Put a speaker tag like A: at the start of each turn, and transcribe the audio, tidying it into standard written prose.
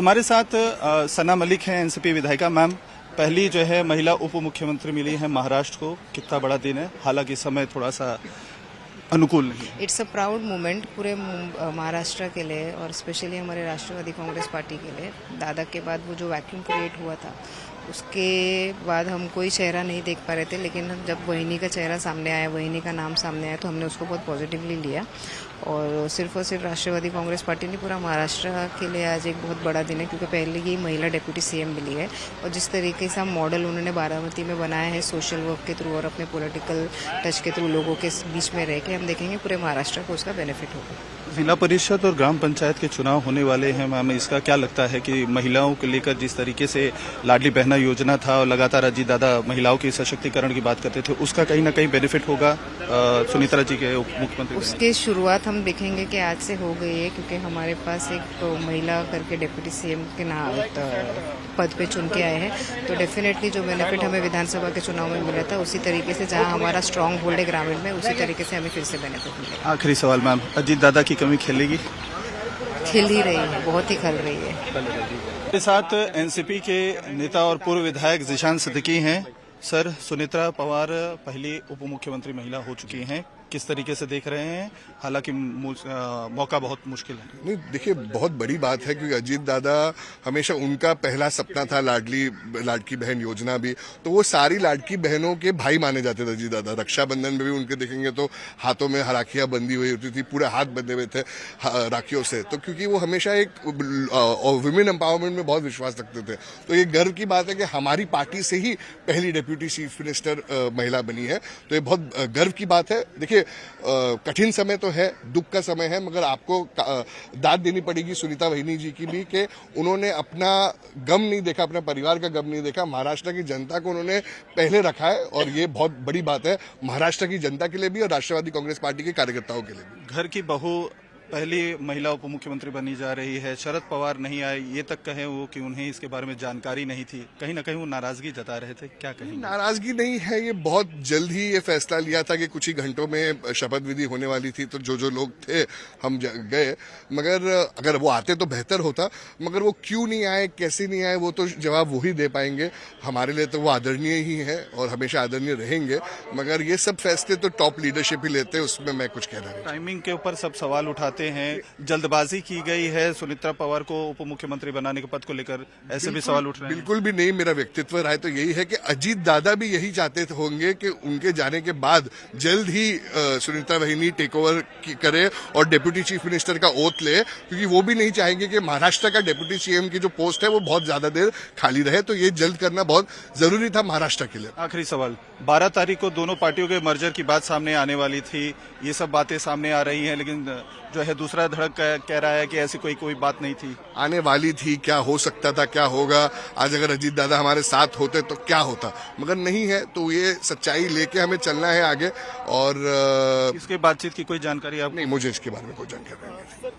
A: हमारे साथ सना मलिक हैं, एनसीपी विधायिका। मैम, पहली जो है महिला उप मुख्यमंत्री मिली है महाराष्ट्र को। कितना बड़ा दिन है, हालांकि समय थोड़ा सा अनुकूल नहीं है।
B: इट्स अ प्राउड मोमेंट पूरे महाराष्ट्र के लिए और स्पेशली हमारे राष्ट्रवादी कांग्रेस पार्टी के लिए। दादा के बाद वो जो वैक्यूम क्रिएट हुआ था उसके बाद हम कोई चेहरा नहीं देख पा रहे थे, लेकिन जब वहिनी का चेहरा सामने आया, वहिनी का नाम सामने आया, तो हमने उसको बहुत पॉजिटिवली लिया। और सिर्फ राष्ट्रवादी कांग्रेस पार्टी नहीं, पूरा महाराष्ट्र के लिए आज एक बहुत बड़ा दिन है, क्योंकि पहले ही महिला डिप्यूटी सीएम मिली है। और जिस तरीके से हम मॉडल उन्होंने बारामती में बनाया है सोशल वर्क के थ्रू और अपने पॉलिटिकल टच के थ्रू लोगों के बीच में रह के, हम देखेंगे पूरे महाराष्ट्र को उसका बेनिफिट होगा।
A: जिला परिषद और ग्राम पंचायत के चुनाव होने वाले हैं मैम, इसका क्या लगता है कि महिलाओं को लेकर जिस तरीके से लाडली बहना योजना था और लगातार अजीत दादा महिलाओं के सशक्तिकरण की बात करते थे, उसका कहीं ना कहीं बेनिफिट होगा सुनीता जी के उप मुख्यमंत्री?
B: उसकी शुरुआत हम देखेंगे कि आज से हो गई है, क्योंकि हमारे पास एक महिला करके डिप्यूटी सीएम के नाम पद पे चुन के आए हैं। तो डेफिनेटली जो बेनिफिट हमें विधानसभा के चुनाव में मिला था, उसी तरीके से जहां हमारा स्ट्रांग होल्ड है ग्रामीण में, उसी तरीके से हमें फिर से बेनिफिट मिलेगा।
A: आखिरी सवाल मैम, अजीत दादा की कमी खेलेगी?
B: खिल ही रही है, बहुत ही खिल रही है।
A: मेरे साथ एनसीपी के नेता और पूर्व विधायक जिशान सिद्दीकी हैं। सर, सुनीता पवार पहली उप मुख्यमंत्री महिला हो चुकी हैं, किस तरीके से देख रहे हैं? हालांकि मौका बहुत मुश्किल है।
C: नहीं, देखिए, बहुत बड़ी बात है, क्योंकि अजीत दादा हमेशा उनका पहला सपना था लाडकी बहन योजना भी। तो वो सारी लाडकी बहनों के भाई माने जाते थे अजीत दादा। रक्षाबंधन में भी उनके देखेंगे तो हाथों में राखियां बंधी हुई होती थी, पूरे हाथ बंधे हुए थे राखियों से। तो क्योंकि वो हमेशा एक वुमेन एम्पावरमेंट में बहुत विश्वास रखते थे। तो ये गर्व की बात है कि हमारी पार्टी से ही पहली डिप्यूटी चीफ मिनिस्टर महिला बनी है। तो ये बहुत गर्व की बात है। देखिए, कठिन समय तो है, दुख का समय है, मगर आपको दाद देनी पड़ेगी सुनीता वहिनी जी की भी कि उन्होंने अपना गम नहीं देखा, अपने परिवार का गम नहीं देखा। महाराष्ट्र की जनता को उन्होंने पहले रखा है, और ये बहुत बड़ी बात है महाराष्ट्र की जनता के लिए भी और राष्ट्रवादी कांग्रेस पार्टी के कार्यकर्ताओं के लिए भी।
A: घर की बहू पहली महिला उप मुख्यमंत्री बनी जा रही है। शरद पवार नहीं आए, ये तक कहे वो कि उन्हें इसके बारे में जानकारी नहीं थी। कहीं ना कहीं वो नाराजगी जता रहे थे, क्या कहेंगे?
C: नाराजगी नहीं है, ये बहुत जल्द ही ये फैसला लिया था कि कुछ ही घंटों में शपथ विधि होने वाली थी। तो जो लोग थे हम गए, मगर अगर वो आते तो बेहतर होता। मगर वो क्यों नहीं आए, कैसे नहीं आए, वो तो जवाब वही दे पाएंगे। हमारे लिए तो वो आदरणीय ही है और हमेशा आदरणीय रहेंगे। मगर ये सब फैसले तो टॉप लीडरशिप ही लेते हैं, उसमें मैं कुछ कहना नहीं।
A: टाइमिंग के ऊपर सब सवाल उठाते हैं, जल्दबाजी की गई है सुनीता पवार को उप मुख्यमंत्री बनाने के पद को लेकर, ऐसे भी सवाल उठ रहे हैं।
C: बिल्कुल भी नहीं, मेरा व्यक्तित्व राय तो यही है कि अजीत दादा भी यही चाहते होंगे कि उनके जाने के बाद जल्द ही सुनीता वहिनी टेक ओवर करे और डिप्यूटी चीफ मिनिस्टर का ओथ ले, क्योंकि वो भी नहीं चाहेंगे कि महाराष्ट्र का डिप्यूटी सीएम की जो पोस्ट है वो बहुत ज्यादा देर खाली रहे। तो ये जल्द करना बहुत जरूरी था महाराष्ट्र के लिए।
A: आखिरी सवाल, 12 तारीख को दोनों पार्टियों के मर्जर की बात सामने आने वाली थी, ये सब बातें सामने आ रही हैं, लेकिन जो है दूसरा धड़क कह रहा है कि ऐसी कोई बात नहीं थी।
C: आने वाली थी, क्या हो सकता था, क्या होगा। आज अगर अजीत दादा हमारे साथ होते तो क्या होता, मगर नहीं है। तो ये सच्चाई लेके हमें चलना है आगे। और
A: इसके बातचीत की कोई जानकारी आप?
C: नहीं, मुझे इसके बारे में कोई जानकारी नहीं है।